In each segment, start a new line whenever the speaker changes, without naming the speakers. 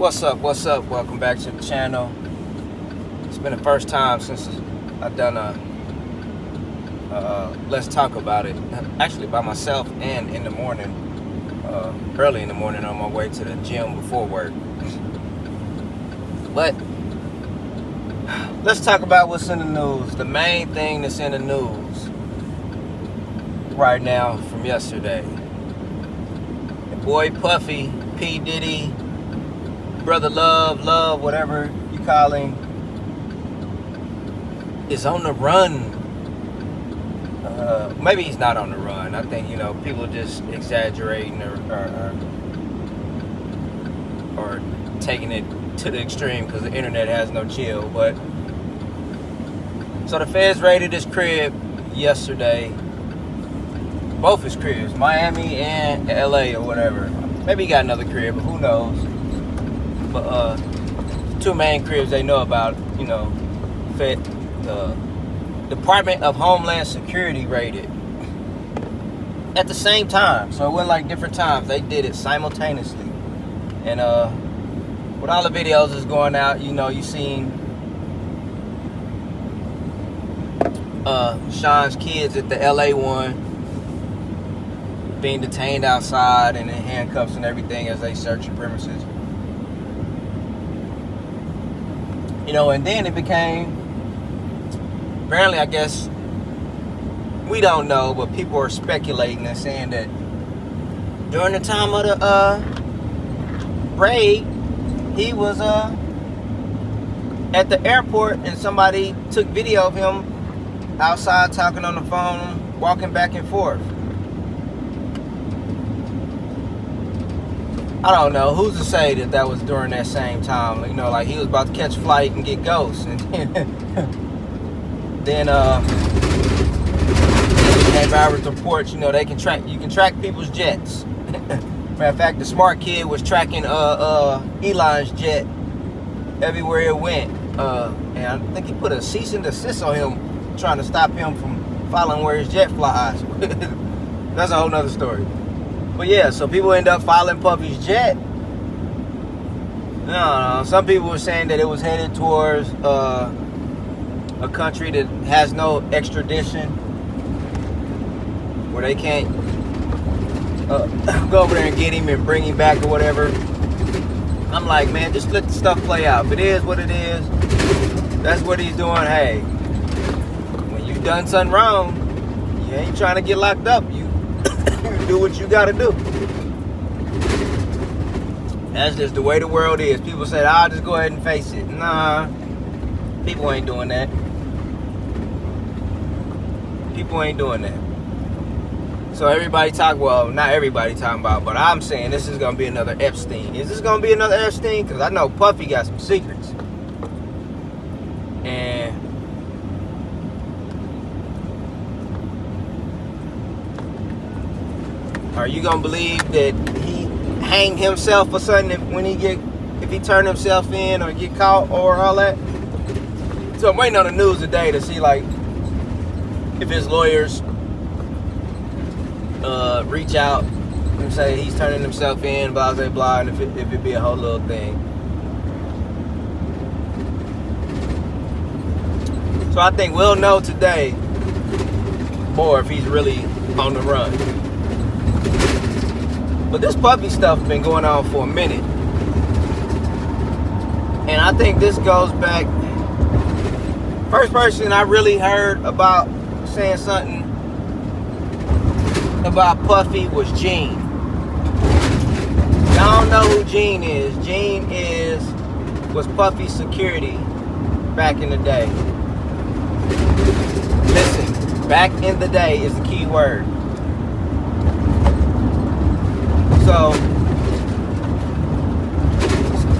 What's up? Welcome back to the channel. It's been the first time since I've done a let's talk about it, actually by myself, and in the morning, early in the morning on my way to the gym before work. But let's talk about what's in the news. The main thing that's in the news right now from yesterday: the boy Puffy, P. Diddy, Brother Love, whatever you call him, is on the run. Maybe he's not on the run. I think, people just exaggerating or taking it to the extreme because the internet has no chill. But so the feds raided his crib yesterday. Both his cribs, Miami and LA or whatever. Maybe he got another crib, but who knows? But two main cribs they know about, the Department of Homeland Security raided at the same time. So it wasn't like different times. They did it simultaneously. And with all the videos is going out, you seen Sean's kids at the LA one being detained outside and in handcuffs and everything as they search the premises. And then it became, apparently, I guess, we don't know, but people are speculating and saying that during the time of the raid, he was at the airport and somebody took video of him outside talking on the phone, walking back and forth. I don't know. Who's to say that was during that same time? Like he was about to catch a flight and get ghosts. And then came out with reports, you can track people's jets. Matter of fact, the smart kid was tracking Elon's jet everywhere it went. And I think he put a cease and desist on him, trying to stop him from following where his jet flies. That's a whole nother story. But yeah, so people end up following Puffy's jet. No, some people were saying that it was headed towards a country that has no extradition, where they can't go over there and get him and bring him back or whatever. I'm like, man, just let the stuff play out. If it is what it is, that's what he's doing. Hey, when you've done something wrong, you ain't trying to get locked up. You do what you gotta do. That's just the way the world is. People say, I'll just go ahead and face it. Nah, people ain't doing that. People ain't doing that. So everybody not everybody talking about, but I'm saying this is gonna be another Epstein. Is this gonna be another Epstein? Because I know Puffy got some secrets. And are you gonna believe that he hanged himself or something if he turned himself in or get caught or all that? So I'm waiting on the news today to see if his lawyers reach out and say he's turning himself in, blah blah blah, and if it be a whole little thing. So I think we'll know today more if he's really on the run. But this Puffy stuff has been going on for a minute. And I think this goes back. First person I really heard about saying something about Puffy was Gene. Y'all don't know who Gene is. Gene was Puffy's security back in the day. Listen, back in the day is the key word. So,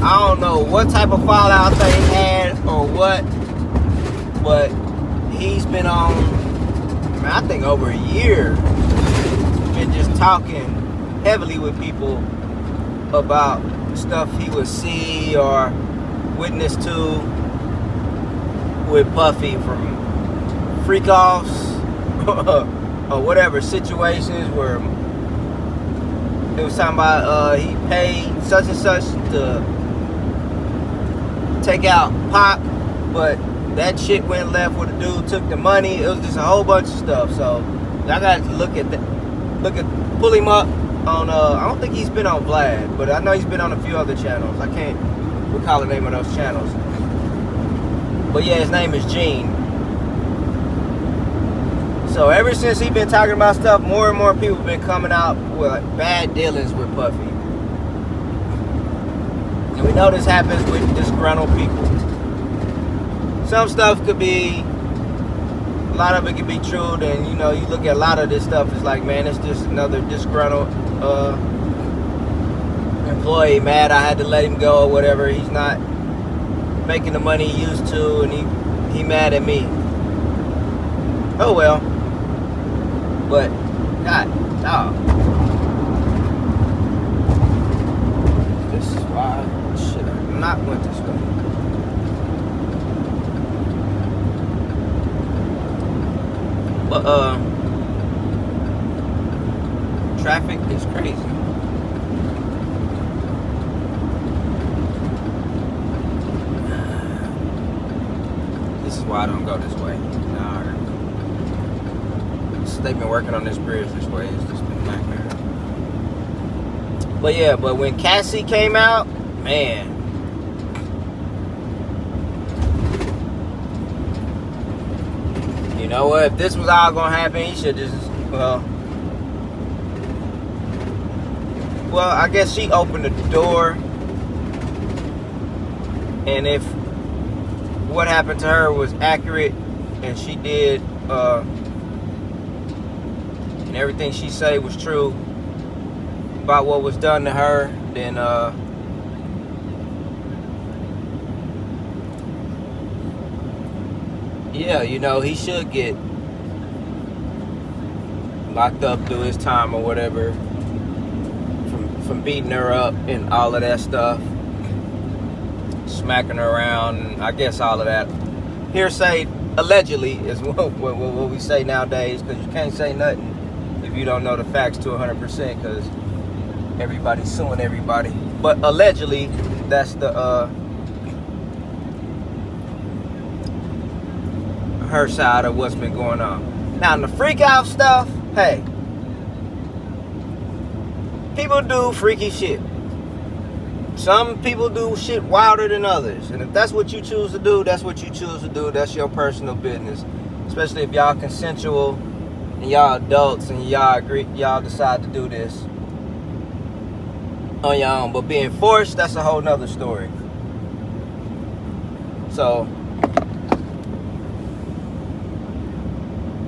I don't know what type of fallout they had or what, but he's been on, I think over a year, been just talking heavily with people about stuff he would see or witness to with Puffy, from freak-offs or whatever situations where it was talking about he paid such and such to take out Pop, but that shit went left where the dude took the money. It was just a whole bunch of stuff. So I got to pull him up on, I don't think he's been on Vlad, but I know he's been on a few other channels. I can't recall the name of those channels. But yeah, his name is Gene. So ever since he's been talking about stuff, more and more people have been coming out with bad dealings with Puffy. And we know this happens with disgruntled people. Some stuff could be, a lot of it could be true. Then, you know, you look at a lot of this stuff, it's like, man, it's just another disgruntled employee mad I had to let him go or whatever. He's not making the money he used to, and he mad at me. Oh well. But God, dog. This is why I should have not went this way. But traffic is crazy. This is why I don't go this way. They've been working on this bridge this way. It's just been a nightmare. But yeah, but when Cassie came out, man. You know what? If this was all gonna happen, he should just, well, I guess she opened the door. And if what happened to her was accurate and she did, and everything she said was true about what was done to her, then yeah, you know, he should get locked up, do his time or whatever from beating her up and all of that stuff, smacking her around, and I guess all of that. Hearsay allegedly is what we say nowadays, because you can't say nothing if you don't know the facts to 100%, because everybody's suing everybody. But allegedly, that's the her side of what's been going on. Now, in the freak out stuff, hey, people do freaky shit. Some people do shit wilder than others, and if that's what you choose to do, that's what you choose to do. That's your personal business, especially if y'all consensual and y'all adults and y'all agree, y'all decide to do this on your own. But being forced, that's a whole nother story. So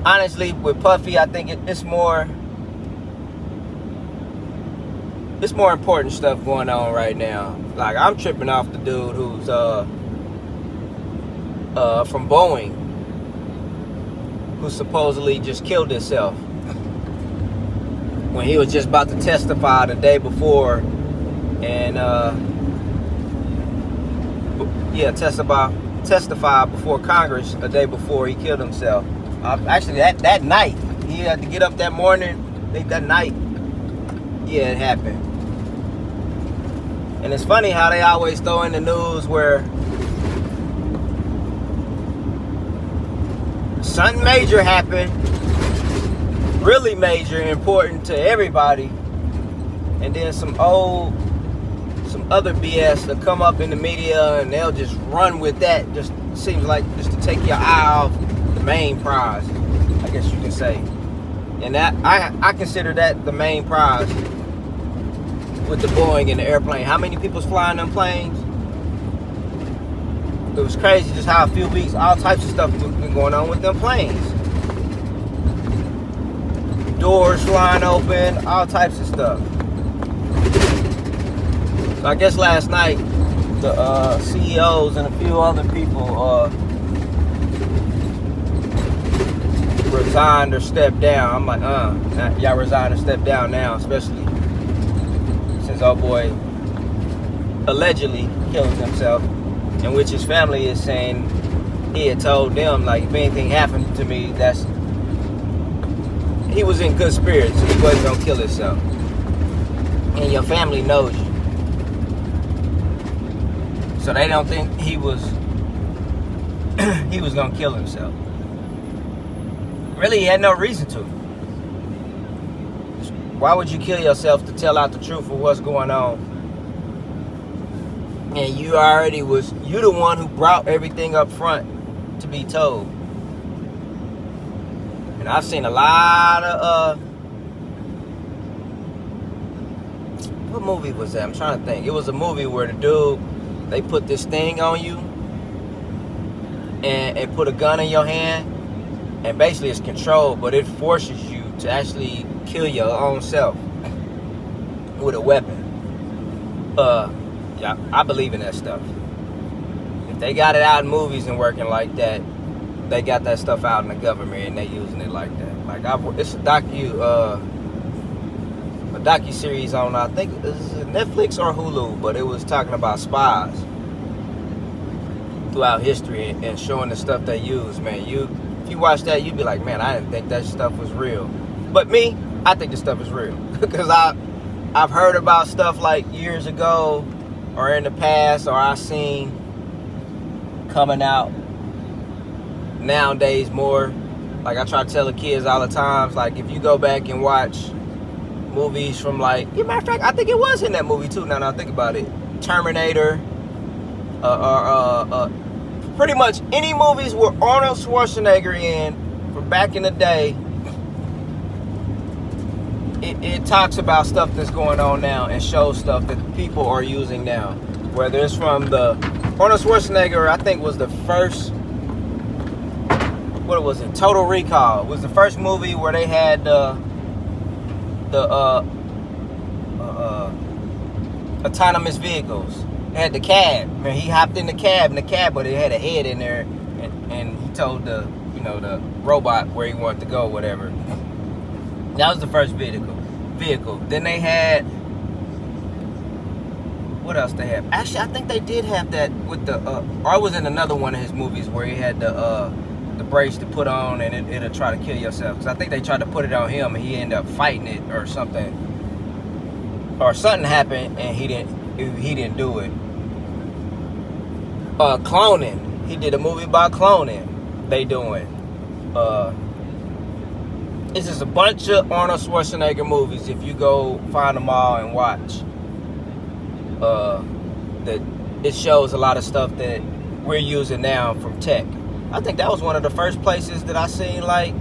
honestly, with Puffy, I think it's more important stuff going on right now. Like, I'm tripping off the dude who's from Boeing, who supposedly just killed himself when he was just about to testify the day before, and testify before Congress the day before he killed himself. Actually, that night, he had to get up that morning. I think that night, yeah, it happened. And it's funny how they always throw in the news where something major happened, really major, important to everybody, and then some other BS that come up in the media and they'll just run with that. Just seems like just to take your eye off the main prize, I guess you can say. And that I consider that the main prize with the Boeing and the airplane. How many people's flying them planes? It was crazy just how a few weeks, all types of stuff has been going on with them planes. Doors flying open, all types of stuff. So I guess last night, the CEOs and a few other people resigned or stepped down. I'm like, y'all resigned or stepped down now, especially since old boy allegedly killed himself, in which his family is saying he had told them, like, if anything happened to me, he was in good spirits, so he wasn't gonna kill himself. And your family knows you. So they don't think he was gonna kill himself. Really, he had no reason to. Why would you kill yourself to tell out the truth of what's going on? And you the one who brought everything up front to be told. And I've seen a lot of what movie was that? I'm trying to think. It was a movie where the dude, they put this thing on you and put a gun in your hand, and basically it's controlled, but it forces you to actually kill your own self with a weapon. Yeah, I believe in that stuff. If they got it out in movies and working like that, they got that stuff out in the government and they using it like that. Like it's a docu-series on, I think it was Netflix or Hulu, but it was talking about spies throughout history and showing the stuff they use. Man, if you watch that, you'd be like, man, I didn't think that stuff was real. But me, I think this stuff is real because I've heard about stuff like years ago or in the past, or I've seen coming out nowadays more. Like I try to tell the kids all the time, like if you go back and watch movies from like, as a matter of fact, I think it was in that movie too. Now I think about it, Terminator, pretty much any movies with Arnold Schwarzenegger in from back in the day. It talks about stuff that's going on now and shows stuff that people are using now. Whether it's from the Arnold Schwarzenegger, I think was the first, what was it? Total Recall. It was the first movie where they had autonomous vehicles. They had the cab. And he hopped in the cab, but it had a head in there, and he told the robot where he wanted to go, whatever. That was the first vehicle. Then they had, what else they have? Actually, I think they did have that with the, or it was in another one of his movies where he had the brace to put on and it'll try to kill yourself. Because I think they tried to put it on him and he ended up fighting it or something. Or something happened and he didn't do it. Cloning. He did a movie about cloning. They doing. It's just a bunch of Arnold Schwarzenegger movies. If you go find them all and watch, that it shows a lot of stuff that we're using now from tech. I think that was one of the first places that I seen like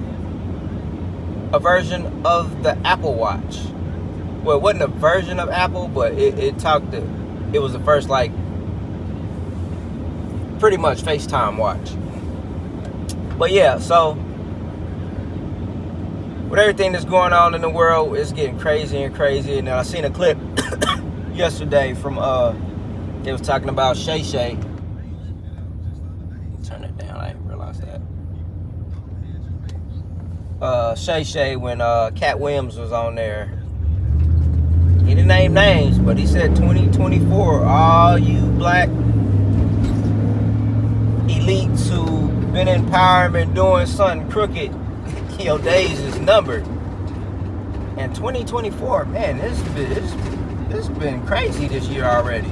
a version of the Apple Watch. Well, it wasn't a version of Apple, but it was the first like pretty much FaceTime watch. But yeah, so with everything that's going on in the world, it's getting crazy and crazy. And I seen a clip yesterday from they was talking about Shay Shay. Turn it down, I didn't realize that. Shay Shay, when Cat Williams was on there, he didn't name names, but he said 2024, all you black elites who been in power and been doing something crooked, your days is numbered. And 2024, man, this has been crazy this year already.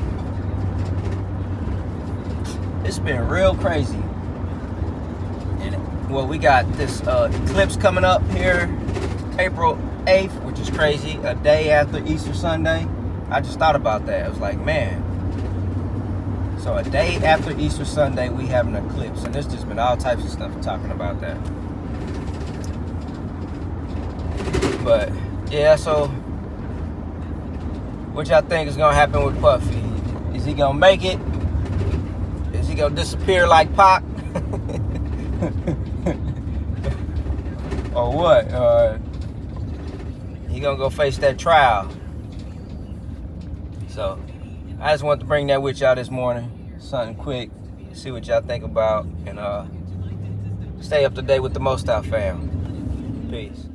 It's been real crazy. And well, we got this eclipse coming up here, April 8th, which is crazy, a day after Easter Sunday. I just thought about that. I was like, man. So a day after Easter Sunday, we have an eclipse. And there's just been all types of stuff talking about that. But yeah, so what y'all think is gonna happen with Puffy? Is he gonna make it? Is he gonna disappear like Pac? Or what? He gonna go face that trial. So I just wanted to bring that with y'all this morning. Something quick, see what y'all think about, and stay up to date with the Most Out fam. Peace.